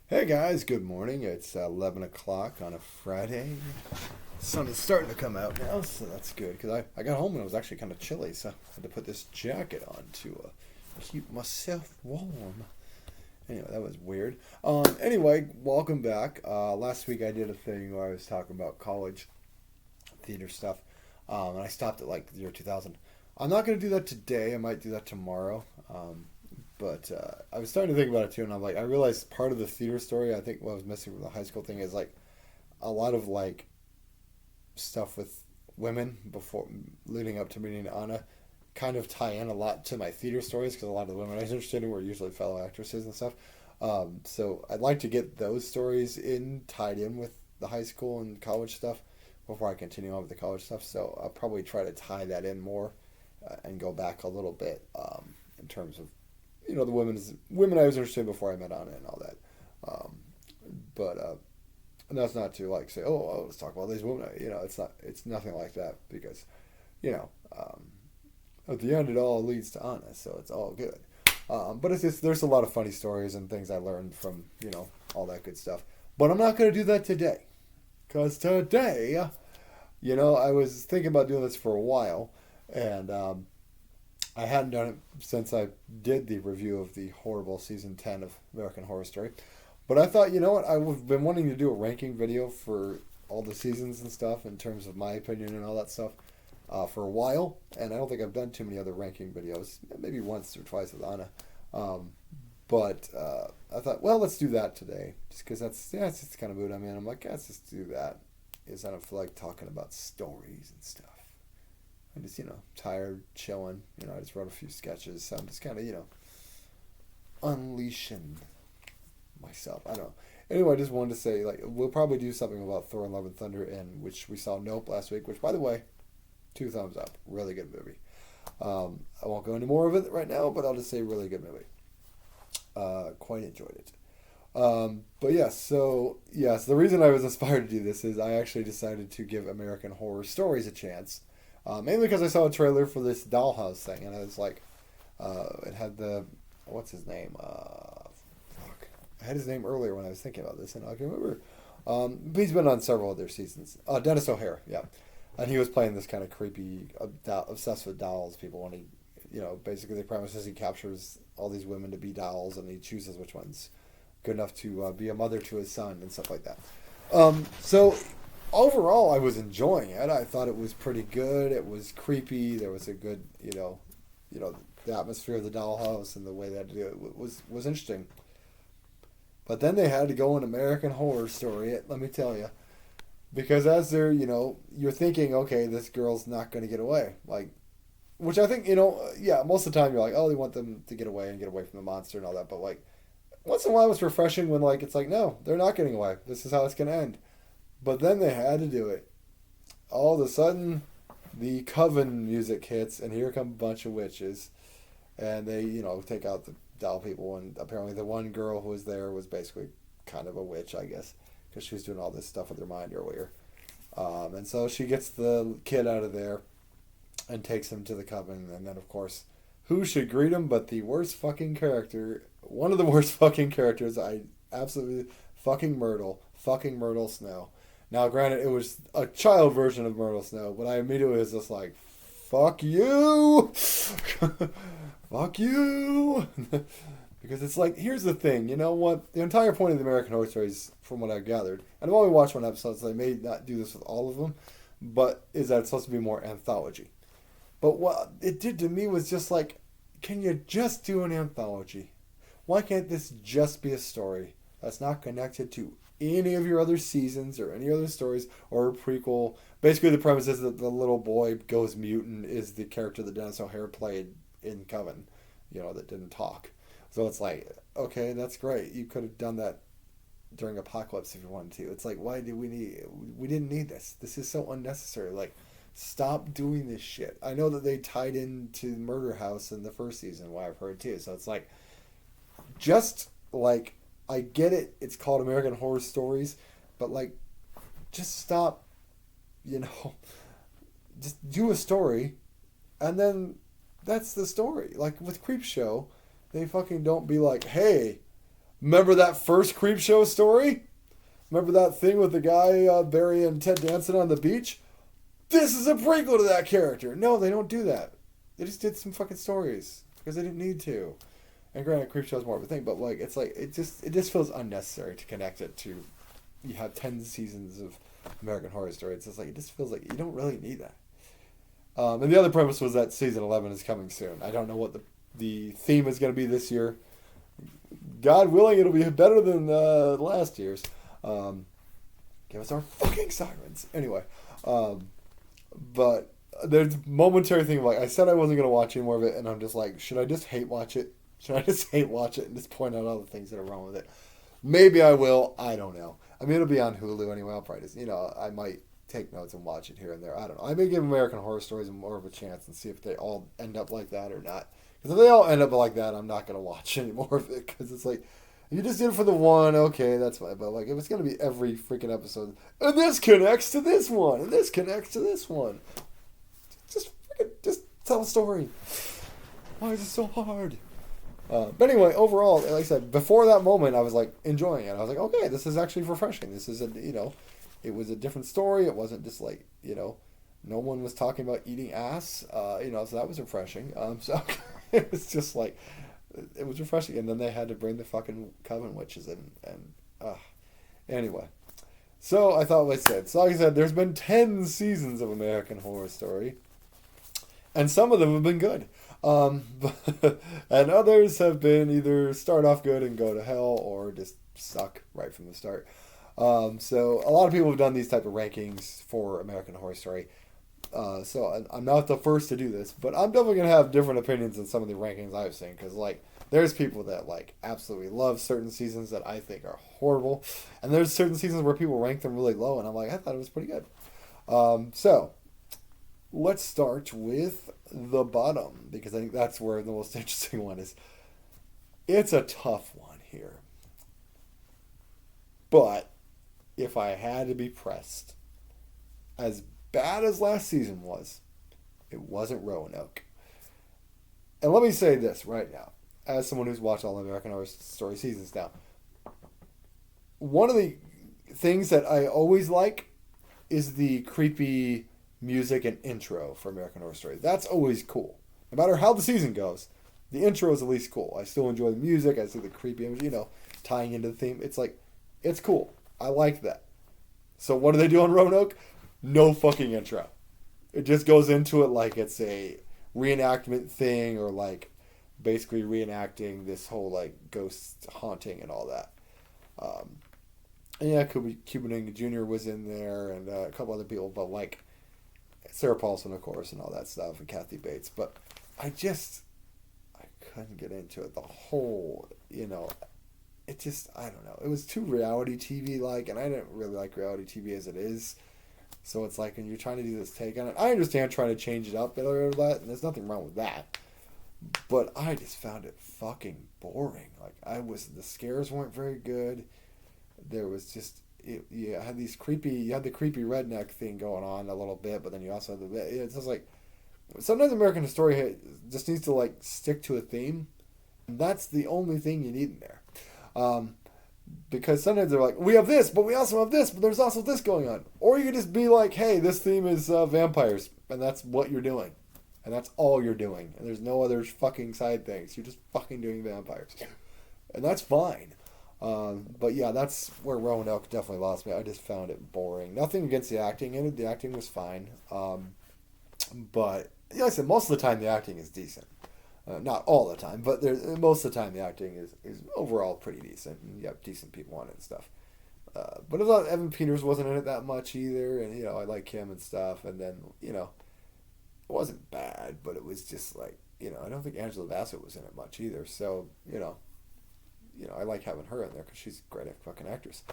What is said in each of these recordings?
Hey guys, good morning. It's 11 o'clock on a Friday. Sun is starting to come out now, so that's good. Because I got home and it was actually kind of chilly, so I had to put this jacket on to keep myself warm. Anyway, that was weird. Anyway, welcome back. Last week I did a thing where I was talking about college theater stuff, and I stopped at like the year 2000. I'm not going to do that today. I might do that tomorrow. But I was starting to think about it too, and I'm like, I realized part of the theater story, I think what I was missing from the high school thing is like a lot of like stuff with women before leading up to meeting Anna kind of tie in a lot to my theater stories because a lot of the women I was interested in were usually fellow actresses and stuff. So I'd like to get those stories in tied in with the high school and college stuff before I continue on with the college stuff. So I'll probably try to tie that in more and go back a little bit in terms of the women I was interested in before I met Anna and all that. Um, but and that's not to like say, oh, let's talk about these women. It's nothing like that because, you know, um, at the end it all leads to Anna, so it's all good. But it's just there's a lot of funny stories and things I learned from all that good stuff. But I'm not gonna do that today, cause today, I was thinking about doing this for a while, and I hadn't done it since I did the review of the horrible season 10 of American Horror Story. But I thought, you know what? I've been wanting to do a ranking video for all the seasons and stuff in terms of my opinion and all that stuff for a while. And I don't think I've done too many other ranking videos. Maybe once or twice with Anna. Um, but I thought, well, let's do that today. Just because it's just kind of mood I'm in. I'm like, let's just do that. Is I don't feel like talking about stories and stuff. I'm just, tired, chilling. I just wrote a few sketches, so I'm just kind of, unleashing myself. I don't know. Anyway, I just wanted to say, like, we'll probably do something about Thor and Love and Thunder, in which we saw Nope last week, which, by the way, 2 thumbs up. Really good movie. I won't go into more of it right now, but I'll just say really good movie. Quite enjoyed it. But yes, the reason I was inspired to do this is I actually decided to give American Horror Stories a chance. Mainly because I saw a trailer for this dollhouse thing, and I was like, it had what's his name? Fuck. I had his name earlier when I was thinking about this, and I can remember. But he's been on several other seasons. Dennis O'Hare, yeah. And he was playing this kind of creepy, obsessed with dolls people, and basically the premise is he captures all these women to be dolls, and he chooses which one's good enough to be a mother to his son and stuff like that. So overall, I was enjoying it. I thought it was pretty good. It was creepy. There was a good, the atmosphere of the dollhouse and the way they had to do it was interesting. But then they had to go an American Horror Story. Let me tell you, because as they're, you're thinking, okay, this girl's not going to get away, like, which I think, yeah, most of the time you're like, oh, they want them to get away and get away from the monster and all that. But like, once in a while, it's refreshing when like it's like, no, they're not getting away. This is how it's going to end. But then they had to do it. All of a sudden, the coven music hits, and here come a bunch of witches. And they, take out the doll people. And apparently the one girl who was there was basically kind of a witch, I guess, because she was doing all this stuff with her mind earlier. And so she gets the kid out of there and takes him to the coven. And then, of course, who should greet him but the worst fucking character, one of the worst fucking characters, absolutely, fucking Myrtle Snow. Now, granted, it was a child version of Myrtle Snow, but I immediately was just like, fuck you! Fuck you! Because it's like, here's the thing, you know what? The entire point of the American Horror Stories, from what I've gathered, and I've only watched one episode, so they may not do this with all of them, but is that it's supposed to be more anthology. But what it did to me was just like, can you just do an anthology? Why can't this just be a story that's not connected to any of your other seasons or any other stories or a prequel? Basically, the premise is that the little boy goes mutant is the character that Dennis O'Hare played in Coven, that didn't talk. So it's like, okay, that's great. You could have done that during Apocalypse if you wanted to. It's like, why did we didn't need this. This is so unnecessary. Like, stop doing this shit. I know that they tied into Murder House in the first season, what I've heard too. So it's like, just like, I get it. It's called American Horror Stories, but like, just stop. Just do a story, and then that's the story. Like with Creepshow, they fucking don't be like, hey, Remember that first Creep Show story? Remember that thing with the guy, Barry and Ted dancing on the beach? This is a prequel to that character. No, they don't do that. They just did some fucking stories because they didn't need to. And granted, Creep Show is more of a thing, but like it just feels unnecessary to connect it to. You have 10 seasons of American Horror Story. It's just like it just feels like you don't really need that. And the other premise was that season 11 is coming soon. I don't know what the theme is going to be this year. God willing, it'll be better than last year's. Give us our fucking sirens. Anyway, but there's a momentary thing of like, I said I wasn't going to watch any more of it, and I'm just like, should I just hate watch it? Should I just hate watch it and just point out all the things that are wrong with it? Maybe I will. I don't know. I mean, it'll be on Hulu anyway. I'll probably just, I might take notes and watch it here and there. I don't know. I may give American Horror Stories more of a chance and see if they all end up like that or not. Because if they all end up like that, I'm not going to watch any more of it. Because it's like, you just did it for the one, okay, that's fine. But like, if it's going to be every freaking episode, and this connects to this one, and this connects to this one, just tell a story. Why is it so hard? But anyway, overall, like I said, before that moment, I was like enjoying it. I was like, okay, this is actually refreshing. This is it was a different story. It wasn't just like, no one was talking about eating ass, so that was refreshing. So it was just like, it was refreshing. And then they had to bring the fucking Coven witches in. And anyway, so I thought, like I said, there's been 10 seasons of American Horror Story. And some of them have been good. And others have been either start off good and go to hell or just suck right from the start. So a lot of people have done these type of rankings for American Horror Story. So I'm not the first to do this, but I'm definitely going to have different opinions than some of the rankings I've seen. Because, like, there's people that, like, absolutely love certain seasons that I think are horrible. And there's certain seasons where people rank them really low, and I'm like, I thought it was pretty good. So let's start with the bottom, because I think that's where the most interesting one is. It's a tough one here. But if I had to be pressed, as bad as last season was, it wasn't Roanoke. And let me say this right now, as someone who's watched all the American Horror Story seasons now. One of the things that I always like is the creepy music and intro for American Horror Story. That's always cool. No matter how the season goes, the intro is at least cool. I still enjoy the music. I see the creepy image, tying into the theme. It's like, it's cool. I like that. So what do they do on Roanoke? No fucking intro. It just goes into it like it's a reenactment thing, or like basically reenacting this whole like ghost haunting and all that. And yeah, Cuba Gooding Jr. was in there, and a couple other people, but like Sarah Paulson, of course, and all that stuff, and Kathy Bates. But I couldn't get into it. The whole, it just, I don't know. It was too reality TV like, and I didn't really like reality TV as it is. So it's like, when you're trying to do this take on it, I understand trying to change it up and all that, and there's nothing wrong with that. But I just found it fucking boring. Like, the scares weren't very good. There was just, you had the creepy redneck thing going on a little bit, but then you also had it's just like, sometimes American Horror Story just needs to like stick to a theme. And that's the only thing you need in there. Because sometimes they're like, we have this, but we also have this, but there's also this going on. Or you could just be like, hey, this theme is vampires, and that's what you're doing. And that's all you're doing. And there's no other fucking side things. You're just fucking doing vampires. And that's fine. But yeah, that's where Roanoke definitely lost me. I just found it boring. Nothing against the acting in it. The acting was fine. But, like I said, most of the time the acting is decent. Not all the time, but most of the time the acting is overall pretty decent. And you have decent people on it and stuff. But I thought Evan Peters wasn't in it that much either. And, I like him and stuff. And then, it wasn't bad, but it was just like, I don't think Angela Bassett was in it much either. So, I like having her in there because she's a great fucking actress.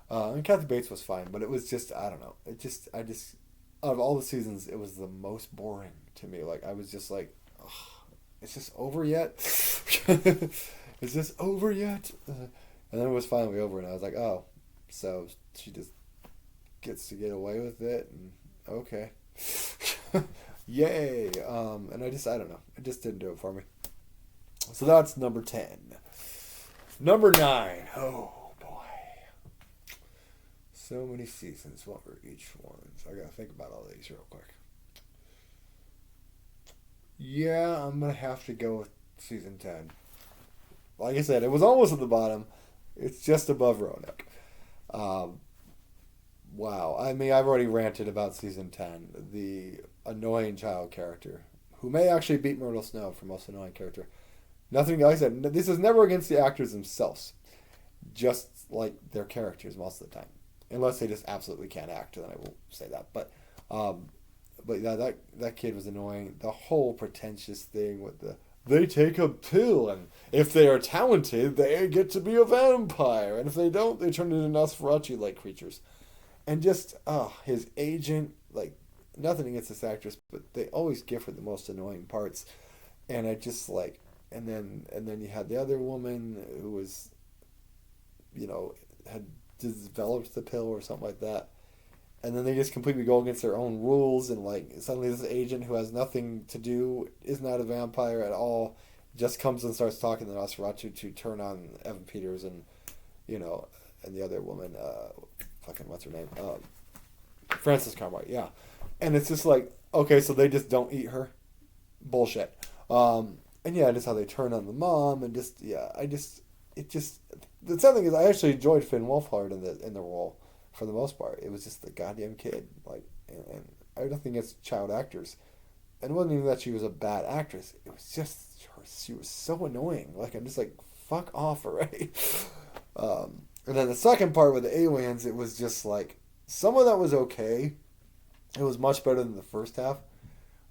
And Kathy Bates was fine, but it was just, I don't know. I just, out of all the seasons, it was the most boring to me. Like, I was just like, ugh. It's just over yet? Is this over yet? And then it was finally over, and I was like, oh, so she just gets to get away with it, and okay. Yay. And I don't know. It just didn't do it for me. So that's number 10. Number 9. Oh boy. So many seasons. What were each ones? I gotta think about all these real quick. Yeah, I'm gonna have to go with season 10. Like I said, it was almost at the bottom. It's just above Roanoke. Um, wow. I mean, I've already ranted about season 10. The annoying child character, who may actually beat Myrtle Snow for most annoying character. Nothing, like I said, this is never against the actors themselves. Just like their characters most of the time. Unless they just absolutely can't act, then I will say that. But yeah, that kid was annoying. The whole pretentious thing with they take a pill, and if they are talented, they get to be a vampire, and if they don't, they turn into Nosferatu-like creatures. And just his agent, like, nothing against this actress, but they always give her the most annoying parts, and I just like, and then you had the other woman who was, had developed the pill or something like that. And then they just completely go against their own rules, and like suddenly this agent who has nothing to do, is not a vampire at all, just comes and starts talking to Nosferatu to turn on Evan Peters and and the other woman, fucking what's her name, Frances Cartwright, yeah. And it's just like, okay, so they just don't eat her, bullshit. And yeah, just how they turn on the mom, and just the sad thing is I actually enjoyed Finn Wolfhard in the role. For the most part, it was just the goddamn kid. Like, and I don't think it's child actors. And it wasn't even that she was a bad actress. It was just she was so annoying. Like, I'm just like, fuck off already. And then the second part with the aliens, it was just like, some of that was okay. It was much better than the first half.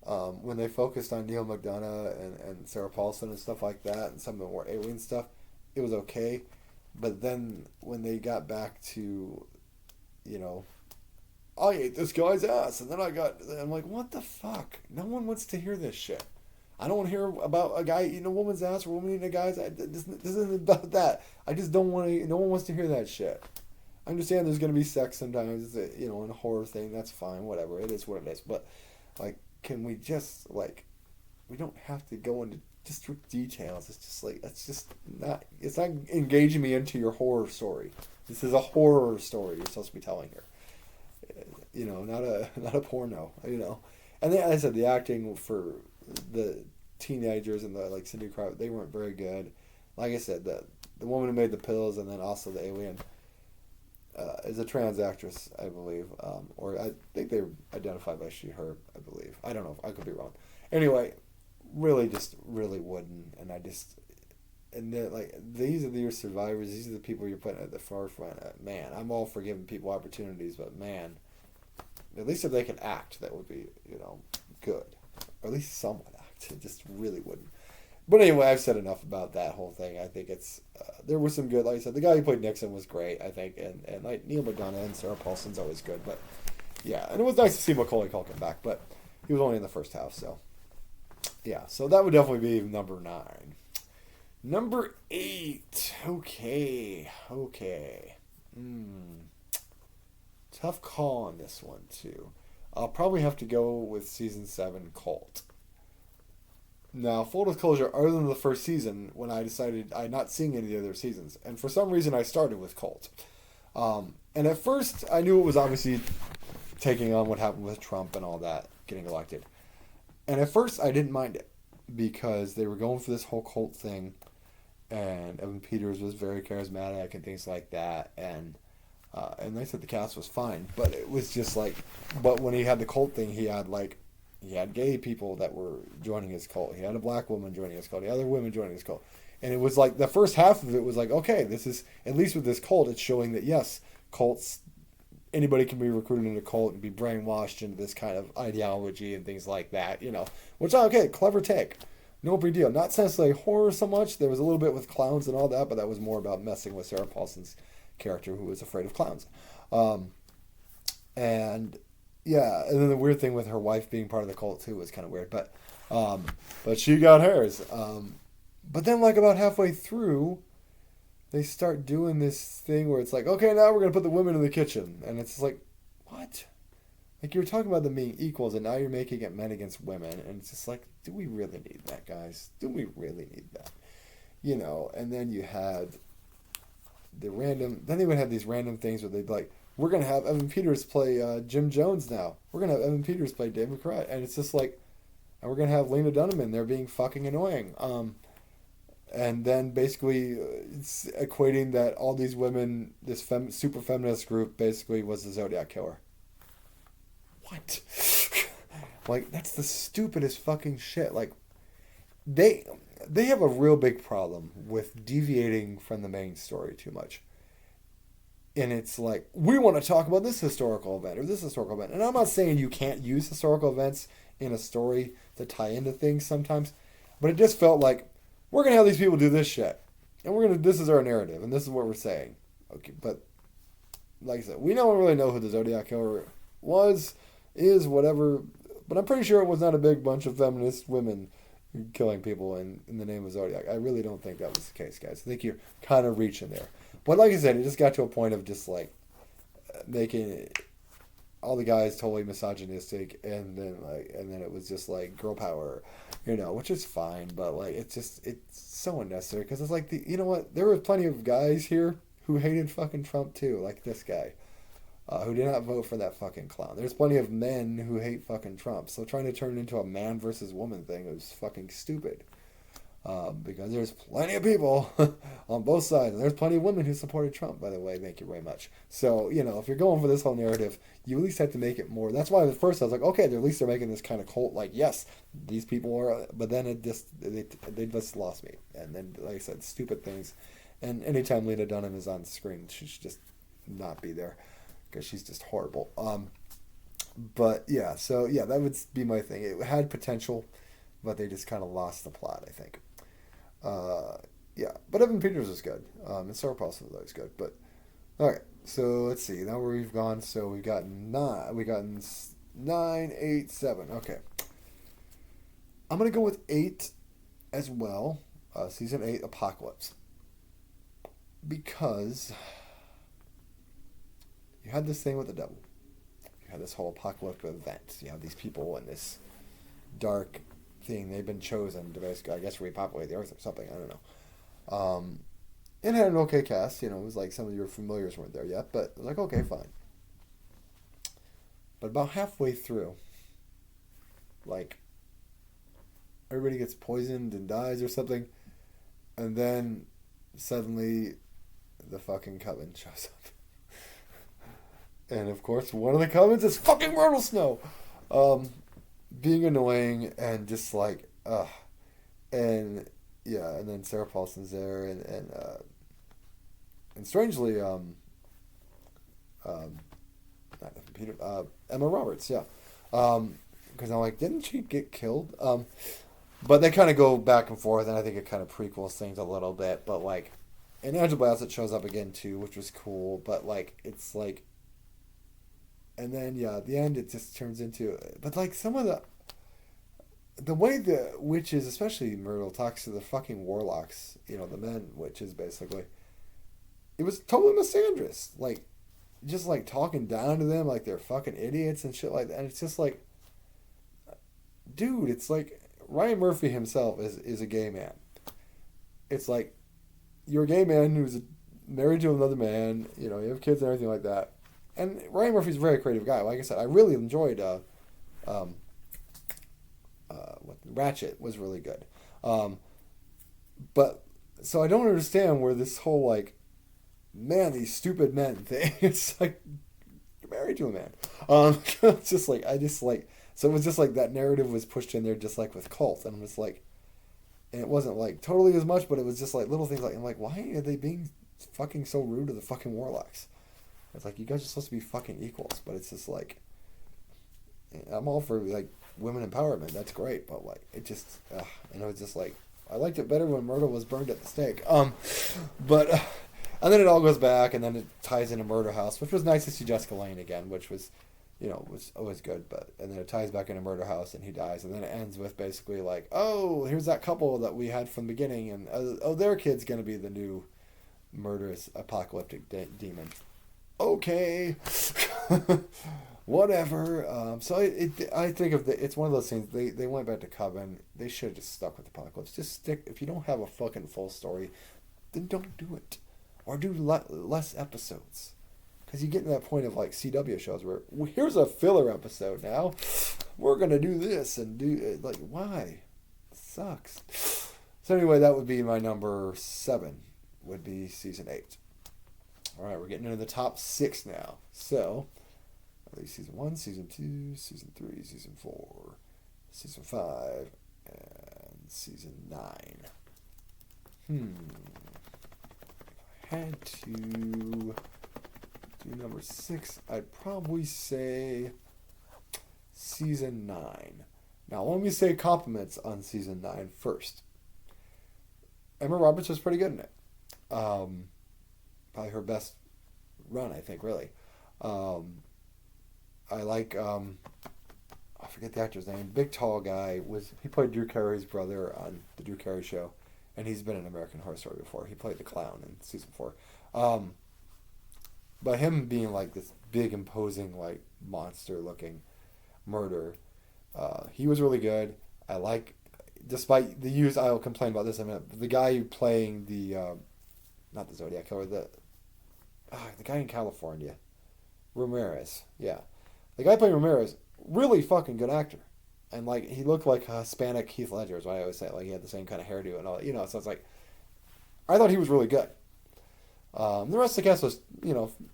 When they focused on Neil McDonough and Sarah Paulson and stuff like that, and some of the more alien stuff, it was okay. But then when they got back to I ate this guy's ass, and then I'm like, what the fuck? No one wants to hear this shit. I don't want to hear about a guy eating a woman's ass or a woman eating a guy's ass. This isn't about that. I just don't want to, no one wants to hear that shit. I understand there's going to be sex sometimes, in a horror thing, that's fine, whatever, it is what it is. But, like, can we just, like, we don't have to go into strict details. It's just like, it's not engaging me into your horror story. This is a horror story you're supposed to be telling here. Not a porno, And then, as I said, the acting for the teenagers and the, like, Cindy Crawford, they weren't very good. Like I said, the woman who made the pills and then also the alien is a trans actress, I believe. Or I think they were identified by she, her, I believe. I don't know. I could be wrong. Anyway, really wooden, and and they're like, these are your survivors, these are the people you're putting at the forefront. Man, I'm all for giving people opportunities, but man, at least if they can act, that would be, good. Or at least somewhat act. It just really wouldn't. But anyway, I've said enough about that whole thing. I think it's, there was some good, like I said, the guy who played Nixon was great, I think, and like Neil McDonough and Sarah Paulson's always good, but yeah, and it was nice to see Macaulay Culkin back, but he was only in the first half, so yeah, so that would definitely be number 9. Number 8. Okay. Tough call on this one, too. I'll probably have to go with Season 7, Cult. Now, full disclosure, other than the first season, when I decided I'm not seeing any of the other seasons, and for some reason I started with Cult. And at first, I knew it was obviously taking on what happened with Trump and all that, getting elected. And at first, I didn't mind it, because they were going for this whole cult thing, and Evan Peters was very charismatic and things like that, and they said the cast was fine, but it was just like, but when he had the cult thing, he had gay people that were joining his cult, he had a black woman joining his cult, the other women joining his cult, and it was like, the first half of it was like, okay, this is, at least with this cult, it's showing that yes, cults, anybody can be recruited into a cult and be brainwashed into this kind of ideology and things like that, which, okay, clever take. No big deal. Not necessarily horror so much. There was a little bit with clowns and all that, but that was more about messing with Sarah Paulson's character, who was afraid of clowns. And yeah, and then the weird thing with her wife being part of the cult too was kind of weird, but she got hers. But then, like, about halfway through, they start doing this thing where it's like, okay, now we're gonna put the women in the kitchen, and it's like, what? Like, you were talking about them being equals, and now you're making it men against women. And it's just like, do we really need that, guys? Do we really need that? And then you had Then they would have these random things where they'd be like, we're gonna have Evan Peters play Jim Jones now. We're gonna have Evan Peters play Dave McCray, and it's just like, and we're gonna have Lena Dunham in there being fucking annoying. And then basically it's equating that all these women, this super feminist group, basically was the Zodiac killer. What? Like, that's the stupidest fucking shit. Like, they have a real big problem with deviating from the main story too much. And it's like, we want to talk about this historical event or this historical event. And I'm not saying you can't use historical events in a story to tie into things sometimes, but it just felt like, we're going to have these people do this shit. And this is our narrative, and this is what we're saying. Okay, but like I said, we don't really know who the Zodiac Killer is, whatever. But I'm pretty sure it was not a big bunch of feminist women killing people in the name of Zodiac. I really don't think that was the case, guys. I think you're kind of reaching there. But like I said, it just got to a point of just like making all the guys totally misogynistic, and then it was just like girl power, which is fine, but like it's so unnecessary because it's like you know what? There were plenty of guys here who hated fucking Trump too, like this guy, who did not vote for that fucking clown. There's plenty of men who hate fucking Trump, so trying to turn it into a man versus woman thing was fucking stupid. Because there's plenty of people on both sides, and there's plenty of women who supported Trump, by the way. Thank you very much. So, if you're going for this whole narrative, you at least have to make it more. That's why at first I was like, okay, at least they're making this kind of cult, like, yes, these people are, but then they just lost me. And then, like I said, stupid things. And anytime Lena Dunham is on screen, she should just not be there, because she's just horrible. But yeah, so yeah, that would be my thing. It had potential, but they just kind of lost the plot, I think. Yeah, but Evan Peters is good. And Sarah Paulson was good. But all right, so let's see. Now where we've gone. So we've gotten 9. We got 9, 8, 7. Okay, I'm gonna go with 8 as well. Season 8, Apocalypse, because you had this thing with the devil. You had this whole apocalyptic event. You have these people in this dark thing. They've been chosen to basically, I guess, repopulate the earth or something. I don't know. It had an okay cast. It was like some of your familiars weren't there yet, but it was like, okay, fine. But about halfway through, like, everybody gets poisoned and dies or something, and then suddenly the fucking coven shows up. And of course, one of the covens is fucking Myrtle Snow. Being annoying and just like, and yeah, and then Sarah Paulson's there, and strangely, not Peter, Emma Roberts, yeah, because I'm like, didn't she get killed? But they kind of go back and forth, and I think it kind of prequels things a little bit, but like, and Angela Bassett shows up again too, which was cool, but like, it's like, and then yeah, at the end it just turns into, but like some of the way the witches, especially Myrtle, talks to the fucking warlocks, the men witches basically, it was totally misandrous, like, just like talking down to them like they're fucking idiots and shit like that, and it's just like, dude, it's like Ryan Murphy himself is a gay man. It's like, you're a gay man who's married to another man, you have kids and everything like that. And Ryan Murphy's a very creative guy. Like I said, I really enjoyed Ratchet was really good. But so I don't understand where this whole like, man, these stupid men thing. It's like, you're married to a man. It's just like, so it was just like that narrative was pushed in there just like with Cult, and it was like, and it wasn't like totally as much, but it was just like little things like, I'm like, why are they being fucking so rude to the fucking warlocks? It's like, you guys are supposed to be fucking equals, but it's just like, I'm all for like women empowerment. That's great, but like, it just, and it was just like, I liked it better when Myrtle was burned at the stake. But and then it all goes back, and then it ties into Murder House, which was nice to see Jessica Lange again, which was, was always good. But and then it ties back into Murder House, and he dies, and then it ends with basically like, oh, here's that couple that we had from the beginning, and their kid's gonna be the new murderous apocalyptic demon. Okay. Whatever. So I think it's one of those things. They went back to Coven. They should have just stuck with Apocalypse. Just stick. If you don't have a fucking full story, then don't do it. or do less episodes. Because you get to that point of like CW shows where, well, here's a filler episode now. We're going to do this and do, like, why? It sucks. So anyway, that would be my number 7, would be season 8. All right, we're getting into the top 6 now. So, season 1, season 2, season 3, season 4, season 5, and season 9. If I had to do number 6, I'd probably say season 9. Now, let me say compliments on season 9 first. Emma Roberts was pretty good in it. Probably her best run, I think, really. I like, I forget the actor's name. Big tall guy. He played Drew Carey's brother on the Drew Carey Show, and he's been in American Horror Story before. He played the clown in season 4. But him being like this big, imposing, like monster-looking murder, he was really good. I like, despite the use, I'll complain about this in a minute. The guy playing the, not the Zodiac Killer, the guy in California, Ramirez. Yeah, the guy playing Ramirez, really fucking good actor. And like he looked like a Hispanic Heath Ledger, is what I always say. Like he had the same kind of hairdo and all, So it's like, I thought he was really good. The rest of the cast was,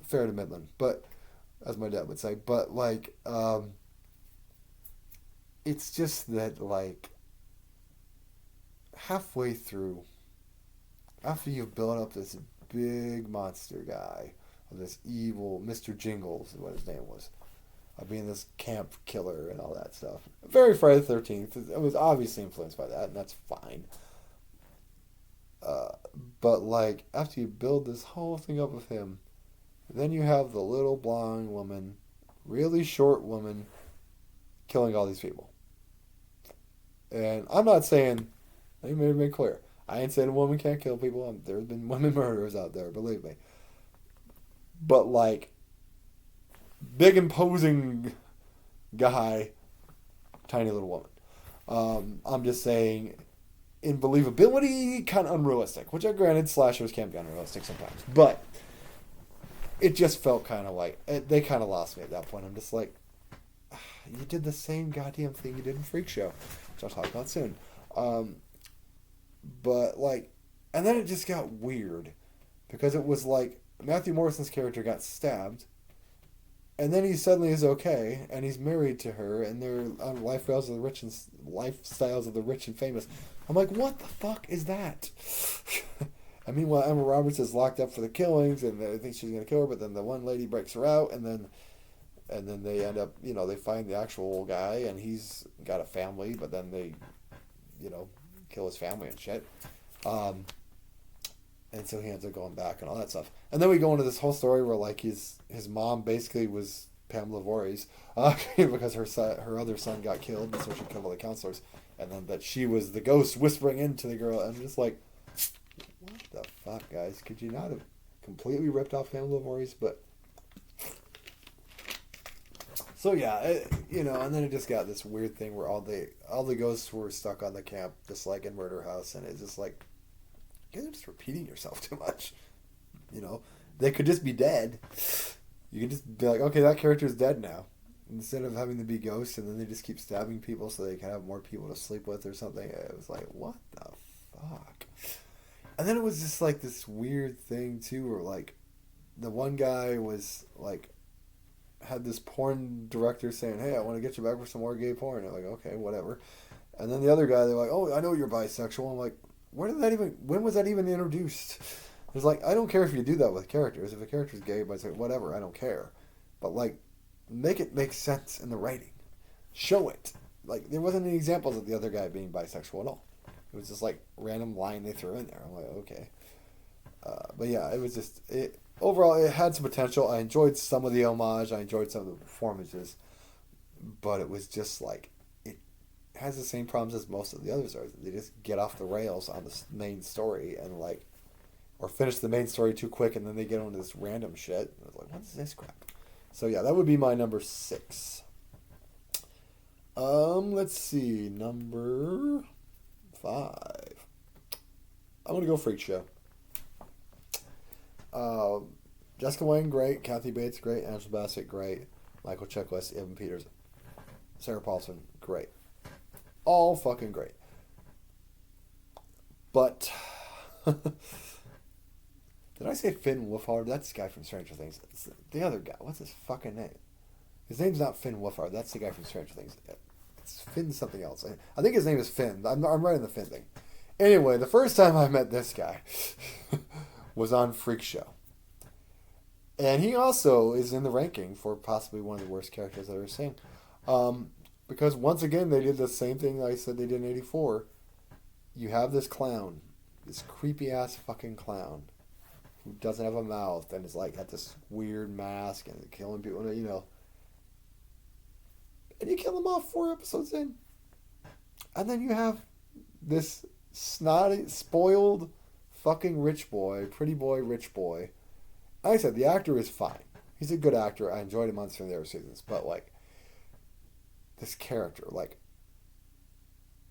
fair to middling, but as my dad would say. But like, it's just that like halfway through, after you've built up this big monster guy, of this evil Mr. Jingles, is what his name was, of being this camp killer and all that stuff. Very Friday the 13th. It was obviously influenced by that, and that's fine. But like after you build this whole thing up with him, then you have the little blonde woman, really short woman, killing all these people. And I'm not saying, let me make it clear, I ain't saying a woman can't kill people. There's been women murderers out there, believe me. But like, big imposing guy, tiny little woman. I'm just saying, in believability, kind of unrealistic. Which, granted, slashers can be unrealistic sometimes. But it just felt kind of like, they kind of lost me at that point. I'm just like, you did the same goddamn thing you did in Freak Show, which I'll talk about soon. But like, and then it just got weird. Because it was like, Matthew Morrison's character got stabbed, and then he suddenly is okay, and he's married to her, and they're on lifestyles of the rich and famous. I'm like, what the fuck is that? And meanwhile, Emma Roberts is locked up for the killings, and they think she's gonna kill her, but then the one lady breaks her out, and then they end up, they find the actual guy, and he's got a family, but then they, kill his family and shit. And so he ends up going back and all that stuff. And then we go into this whole story where like his mom basically was Pamela Voorhees because her other son got killed, and so she killed all the counselors. And then that she was the ghost whispering into the girl. And I'm just like, what the fuck, guys? Could you not have completely ripped off Pamela Voorhees? But so yeah, and then it just got this weird thing where all the ghosts were stuck on the camp, just like in Murder House, and it's just like, you guys are just repeating yourself too much. They could just be dead. You can just be like, okay, that character's dead now. Instead of having to be ghosts, and then they just keep stabbing people so they can have more people to sleep with or something. It was like, what the fuck? And then it was just like this weird thing too, where like the one guy was like, had this porn director saying, hey, I want to get you back for some more gay porn. And I'm like, okay, whatever. And then the other guy, they're like, oh, I know you're bisexual. I'm like, when was that even introduced? It's like, I don't care if you do that with characters. If a character's gay, bisexual, whatever, I don't care. But like, make it make sense in the writing. Show it. Like, there wasn't any examples of the other guy being bisexual at all. It was just like random line they threw in there. I'm like, okay. But yeah, it was just, overall, it had some potential. I enjoyed some of the homage. I enjoyed some of the performances. But it was just like, has the same problems as most of the others are. They just get off the rails on the main story and like, or finish the main story too quick, and then they get on this random shit. I was like, what is this crap? So yeah, that would be my number 6. Let's see, number 5. I'm gonna go Freak Show. Uh, Jessica Wayne, great. Kathy Bates, great. Angela Bassett, great. Michael Chiklis, Evan Peters, Sarah Paulson, great. All fucking great. But did I say Finn Wolfhard? That's the guy from Stranger Things. It's the other guy. What's his fucking name? His name's not Finn Wolfhard. That's the guy from Stranger Things. It's Finn something else. I think his name is Finn. I'm writing the Finn thing. Anyway, the first time I met this guy was on Freak Show. And he also is in the ranking for possibly one of the worst characters I've ever seen. Because once again, they did the same thing I said they did in 84. You have this clown, this creepy ass fucking clown, who doesn't have a mouth and is like got this weird mask and killing people, you know. And you kill him off 4 episodes in. And then you have this snotty, spoiled fucking rich boy, pretty boy, rich boy. Like I said, the actor is fine. He's a good actor. I enjoyed him on some of the other seasons. But, like, this character, like,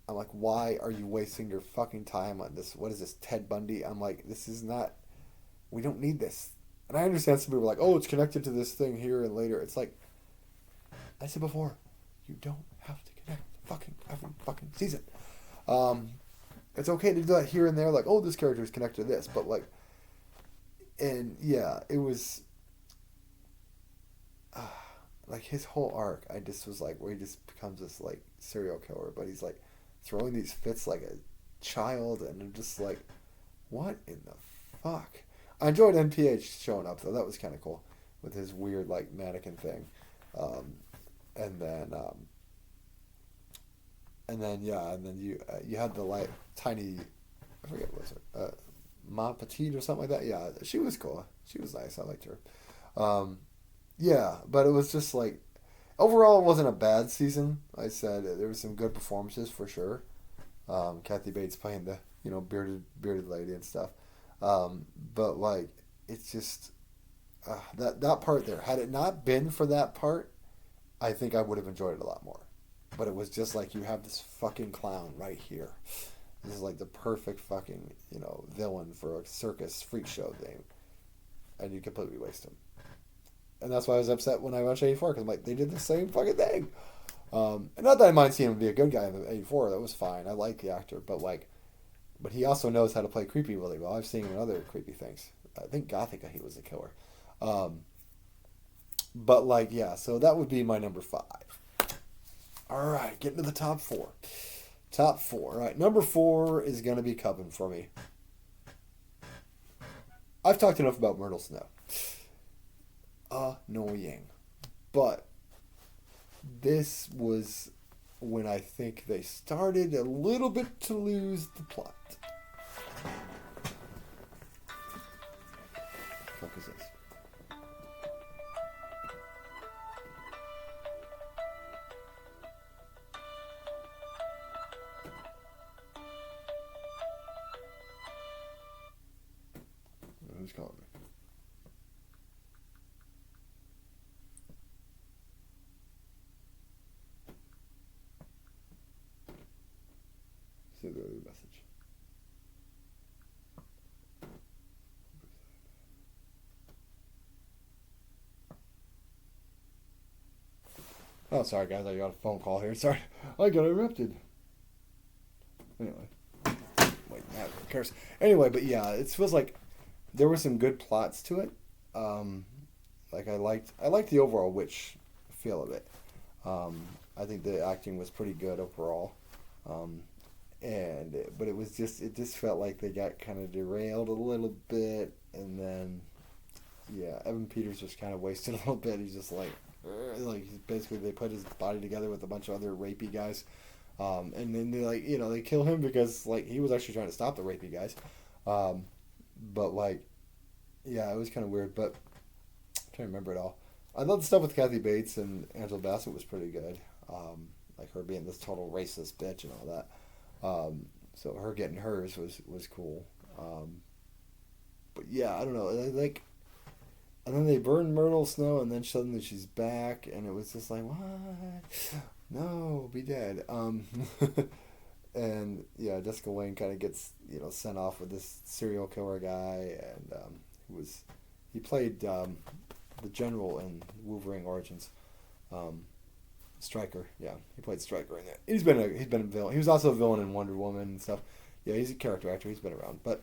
I'm like, why are you wasting your fucking time on this? What is this, Ted Bundy? I'm like, this is not, we don't need this. And I understand some people are like, oh, it's connected to this thing here and later. It's like, I said before, you don't have to connect fucking every fucking season. It's okay to do that here and there, like, oh, this character is connected to this. But, like, and yeah, it was, like, his whole arc, I just was like, where he just becomes this, like, serial killer. But he's, like, throwing these fits like a child, and I'm just like, what in the fuck? I enjoyed MPH showing up, though. That was kind of cool with his weird, like, mannequin thing. And then you had the, like, tiny, I forget what was it, Ma Petite or something like that. Yeah, she was cool. She was nice. I liked her. Yeah, but it was just like, overall, it wasn't a bad season. I said there were some good performances for sure. Kathy Bates playing the bearded lady and stuff. But like, it's just that part there. Had it not been for that part, I think I would have enjoyed it a lot more. But it was just like, you have this fucking clown right here. This is like the perfect fucking villain for a circus freak show thing, and you completely waste him. And that's why I was upset when I watched 84, because I'm like, they did the same fucking thing. And not that I mind seeing him be a good guy in 84. That was fine. I like the actor. But he also knows how to play creepy really well. I've seen him in other creepy things. I think Gothica, he was a killer. But, like, yeah, so that would be my number 5. All right, getting to the top 4. Top 4. All right, number 4 is going to be Coven for me. I've talked enough about Myrtle Snow. Annoying. But this was when I think they started a little bit to lose the plot. What the fuck is this? Who's calling me? See the other message. Oh, sorry guys, I got a phone call here. Sorry, I got interrupted. Anyway, wait, who cares? Anyway, but yeah, it feels like there were some good plots to it. Like I liked the overall witch feel of it. I think the acting was pretty good overall. But it just felt like they got kind of derailed a little bit, and then yeah, Evan Peters was kind of wasted a little bit. He's just like basically they put his body together with a bunch of other rapey guys, and then they kill him because like he was actually trying to stop the rapey guys, but like yeah, it was kind of weird. But I'm trying to remember it all. I thought the stuff with Kathy Bates and Angela Bassett was pretty good, like her being this total racist bitch and all that. So her getting hers was cool. But yeah, I don't know. Like, and then they burned Myrtle Snow, and then suddenly she's back, and it was just like, what? No, be dead. And yeah, Jessica Wayne kind of gets sent off with this serial killer guy, and He played the general in Wolverine Origins. Stryker, yeah, he played Stryker in that. He's been a villain. He was also a villain in Wonder Woman and stuff. Yeah, he's a character actor. He's been around, but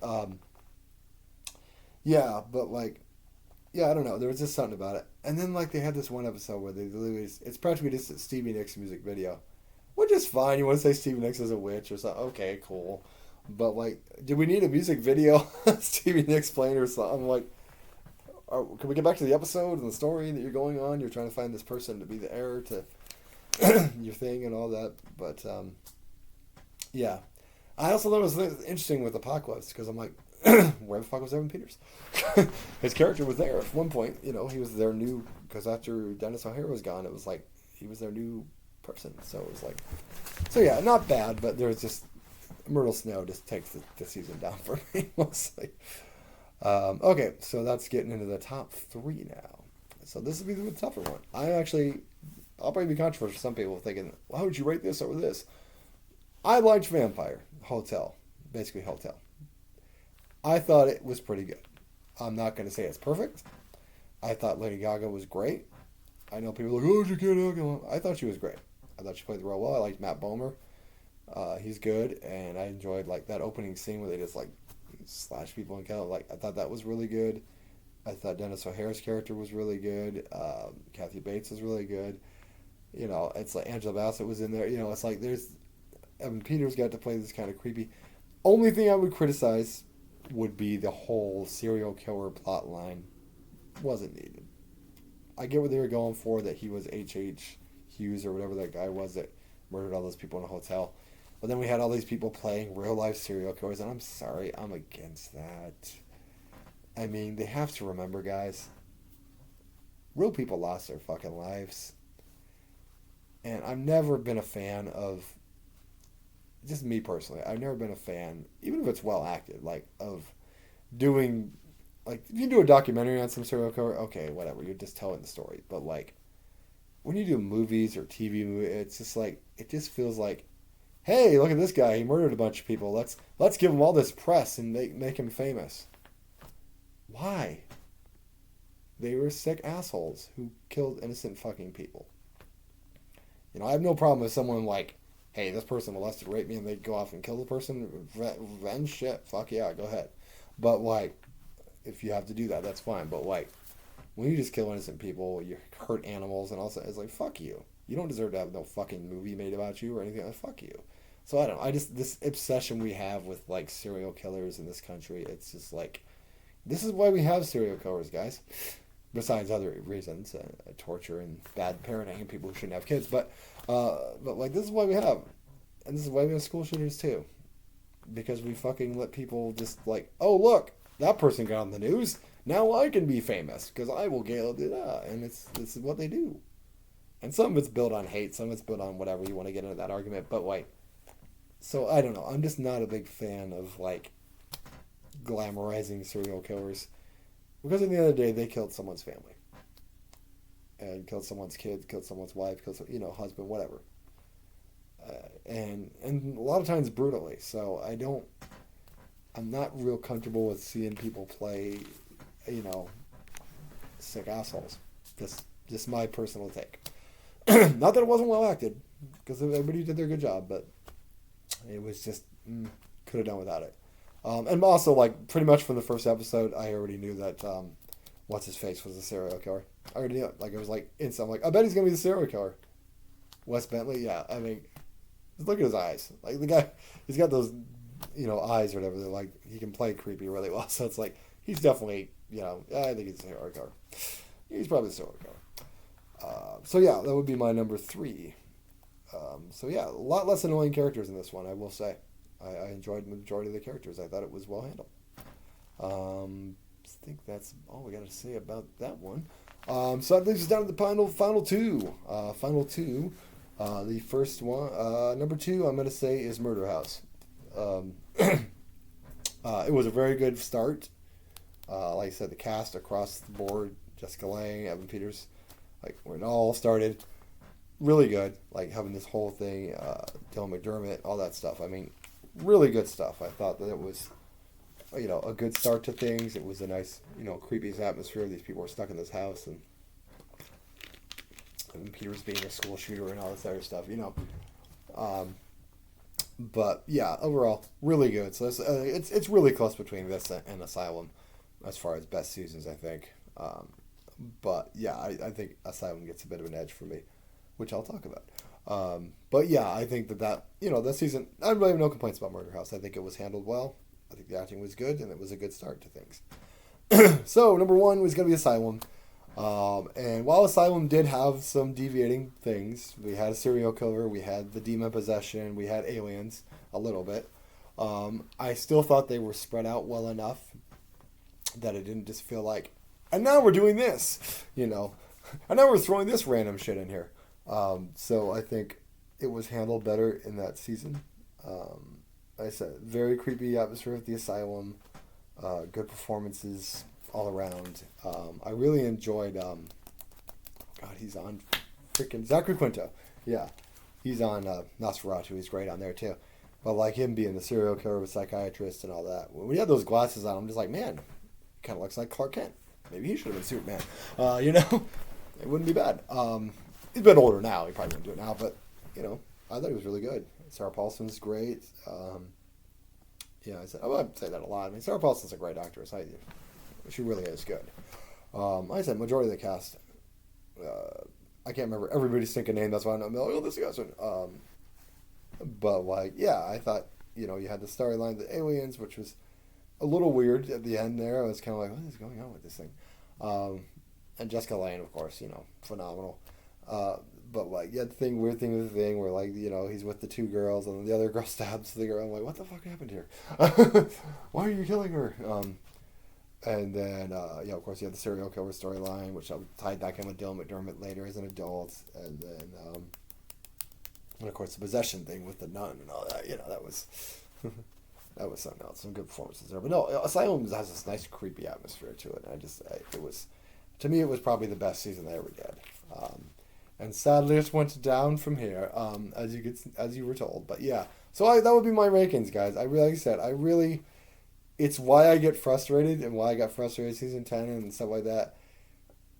yeah, but like, yeah, I don't know. There was just something about it. And then like they had this one episode where they literally, it's practically just a Stevie Nicks music video, which is fine. You want to say Stevie Nicks is a witch or something? Okay, cool. But like, do we need a music video? Stevie Nicks playing or something? I'm like, can we get back to the episode and the story that you're going on? You're trying to find this person to be the heir to your thing and all that. But yeah, I also thought it was interesting with Apocalypse because I'm like, where the fuck was Evan Peters? His character was there at one point. You know, he was their new, because after Dennis O'Hare was gone, it was like he was their new person. So it was like, so yeah, not bad, but there was just Myrtle Snow just takes the season down for me mostly. Okay, so that's getting into the top 3 now. So this will be the tougher one. I'll probably be controversial for some people thinking, well, how would you rate this over this? I liked Vampire Hotel, basically Hotel. I thought it was pretty good. I'm not going to say it's perfect. I thought Lady Gaga was great. I know people are like, oh, she can't. I thought she was great. I thought she played the role well. I liked Matt Bomer. He's good, and I enjoyed like that opening scene where they just like slash people and kill. Like I thought that was really good. I thought Dennis O'Hare's character was really good. Kathy Bates was really good. You know, it's like Angela Bassett was in there. You know, it's like there's Evan Peters got to play this kind of creepy. Only thing I would criticize would be the whole serial killer plot line wasn't needed. I get what they were going for, that he was H.H. Hughes or whatever that guy was that murdered all those people in a hotel. But then we had all these people playing real life serial killers, and I'm sorry, I'm against that. I mean, they have to remember, guys, real people lost their fucking lives. And I've never been a fan of, just me personally, I've never been a fan, even if it's well acted, like, of doing, like, if you do a documentary on some serial killer, okay, whatever, you're just telling the story. But, like, when you do movies or TV movies, it's just like, it just feels like, hey, look at this guy, he murdered a bunch of people, let's give him all this press and make him famous. Why? They were sick assholes who killed innocent fucking people. You know, I have no problem with someone like, hey, this person molested, raped me, and they go off and kill the person. Revenge shit, fuck yeah, go ahead. But, like, if you have to do that, that's fine. But, like, when you just kill innocent people, you hurt animals, and also, it's like, fuck you. You don't deserve to have no fucking movie made about you or anything like that. Fuck you. So, I don't know. This obsession we have with, like, serial killers in this country, it's just like, this is why we have serial killers, guys. Besides other reasons, torture and bad parenting and people who shouldn't have kids. But like, this is why we have. And this is why we have school shooters, too. Because we fucking let people just, like, oh, look, that person got on the news. Now I can be famous because I will get it. And this is what they do. And some of it's built on hate. Some of it's built on whatever. You want to get into that argument. But, like, so I don't know. I'm just not a big fan of, like, glamorizing serial killers. Because at the end of the day, they killed someone's family. And killed someone's kids, killed someone's wife, killed some, husband, whatever. And a lot of times brutally. So I'm not real comfortable with seeing people play, sick assholes. Just my personal take. Not that it wasn't well acted, because everybody did their good job, but it was just, could have done without it. And also, like, pretty much from the first episode, I already knew that, what's-his-face was a serial killer. I already knew it. Like, it was, like, instant. I'm like, I bet he's going to be the serial killer. Wes Bentley? Yeah, I mean, just look at his eyes. Like, the guy, he's got those, eyes or whatever. They're like, he can play creepy really well. So it's like, he's definitely, I think he's a serial killer. He's probably the serial killer. So, yeah, that would be my number 3. So, yeah, a lot less annoying characters in this one, I will say. I enjoyed the majority of the characters. I thought it was well handled. I think that's all we got to say about that one. So that leaves us down to the final two. The first one, number 2, I'm going to say is Murder House. It was a very good start. Like I said, the cast across the board, Jessica Lange, Evan Peters, like when it all started, really good. Like having this whole thing, Dylan McDermott, all that stuff. I mean, really good stuff. I thought that it was a good start to things. It was a nice, creepy atmosphere. These people were stuck in this house, and Peter's being a school shooter and all this other stuff. Um, but yeah, overall, really good. So it's really close between this and Asylum as far as best seasons, I think. But yeah, I think Asylum gets a bit of an edge for me, which I'll talk about. But yeah, I think that this season, I really have no complaints about Murder House. I think it was handled well. I think the acting was good, and it was a good start to things. So number one was going to be Asylum. And while Asylum did have some deviating things, we had a serial killer, we had the demon possession, we had aliens a little bit. I still thought they were spread out well enough that it didn't just feel like, and now we're doing this, and now we're throwing this random shit in here. So I think it was handled better in that season. Like I said, very creepy atmosphere at the Asylum, good performances all around. I really enjoyed, God, he's on freaking Zachary Quinto. Yeah, he's on Nosferatu. He's great on there too. But like him being the serial killer, a psychiatrist, and all that. When he had those glasses on, I'm just like, man, kind of looks like Clark Kent. Maybe he should have been Superman. It wouldn't be bad. He's a bit older now. He probably wouldn't do it now, but I thought he was really good. Sarah Paulson's great. I would say that a lot. I mean, Sarah Paulson's a great actress. She really is good. Like I said, majority of the cast. I can't remember everybody's thinking name. That's why I don't know. This guy's one. But I thought you had the storyline of the aliens, which was a little weird at the end there. I was kind of like, what is going on with this thing? And Jessica Lange, of course, phenomenal. But the weird thing with the thing where he's with the two girls and the other girl stabs the girl. I'm like, what the fuck happened here? Why are you killing her? And then of course you have the serial killer storyline, which I'll tie back in with Dylan McDermott later as an adult, and then and of course the possession thing with the nun and all that. That was that was something else. Some good performances there, but no, Asylum has this nice creepy atmosphere to it. To me, it was probably the best season they ever did. And sadly, it went down from here, as you were told. But yeah, so that would be my rankings, guys. It's why I get frustrated and why I got frustrated season 10 and stuff like that,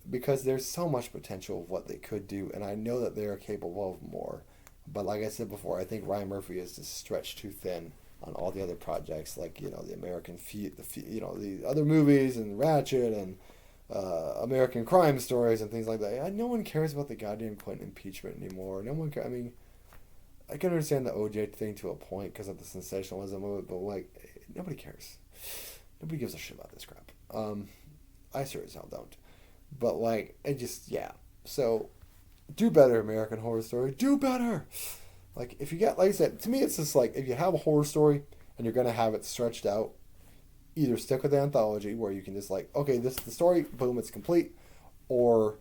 because there's so much potential of what they could do, and I know that they are capable of more. But like I said before, I think Ryan Murphy is just stretched too thin on all the other projects, like the American the other movies and Ratchet and American Crime Stories and things like that. No one cares about the goddamn Clinton impeachment anymore. No one cares. I mean, I can understand the OJ thing to a point because of the sensationalism of it, but nobody cares. Nobody gives a shit about this crap. I sure as hell don't. But so do better, American Horror Story. Do better. If you get, like I said, to me it's just if you have a horror story and you're gonna have it stretched out, either stick with the anthology where you can just okay, this is the story, boom, it's complete, or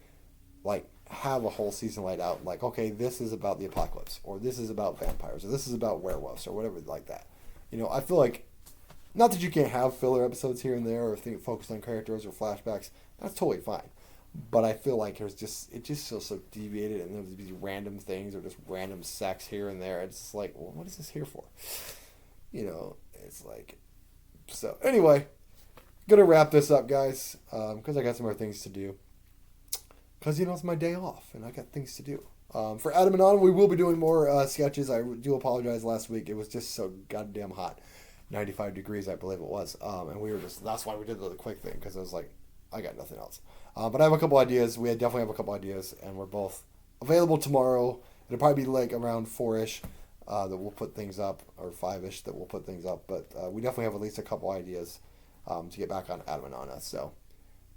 have a whole season laid out, okay, this is about the apocalypse, or this is about vampires, or this is about werewolves, or whatever like that. I feel like, not that you can't have filler episodes here and there, or focus on characters or flashbacks, that's totally fine. But I feel like it just feels so deviated, and there's these random things, or just random sex here and there. It's just well, what is this here for? It's so anyway, gonna wrap this up, guys, because I got some more things to do. Because it's my day off, and I got things to do. For Adam and Anna, we will be doing more sketches. I do apologize last week. It was just so goddamn hot. 95 degrees, I believe it was. And that's why we did the quick thing, because I was I got nothing else. But I have a couple ideas. We definitely have a couple ideas, and we're both available tomorrow. It'll probably be around 4-ish that we'll put things up, or 5-ish that we'll put things up. But we definitely have at least a couple ideas to get back on Adam and Anna. So,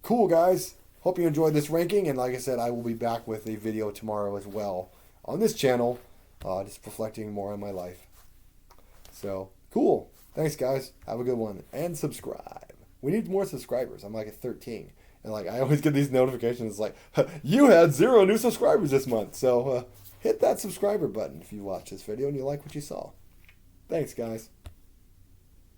cool, guys. Hope you enjoyed this ranking, and like I said, I will be back with a video tomorrow as well on this channel, just reflecting more on my life. So, cool. Thanks, guys. Have a good one, and subscribe. We need more subscribers. I'm at 13, and I always get these notifications you had 0 new subscribers this month. So hit that subscriber button if you watched this video and you like what you saw. Thanks, guys.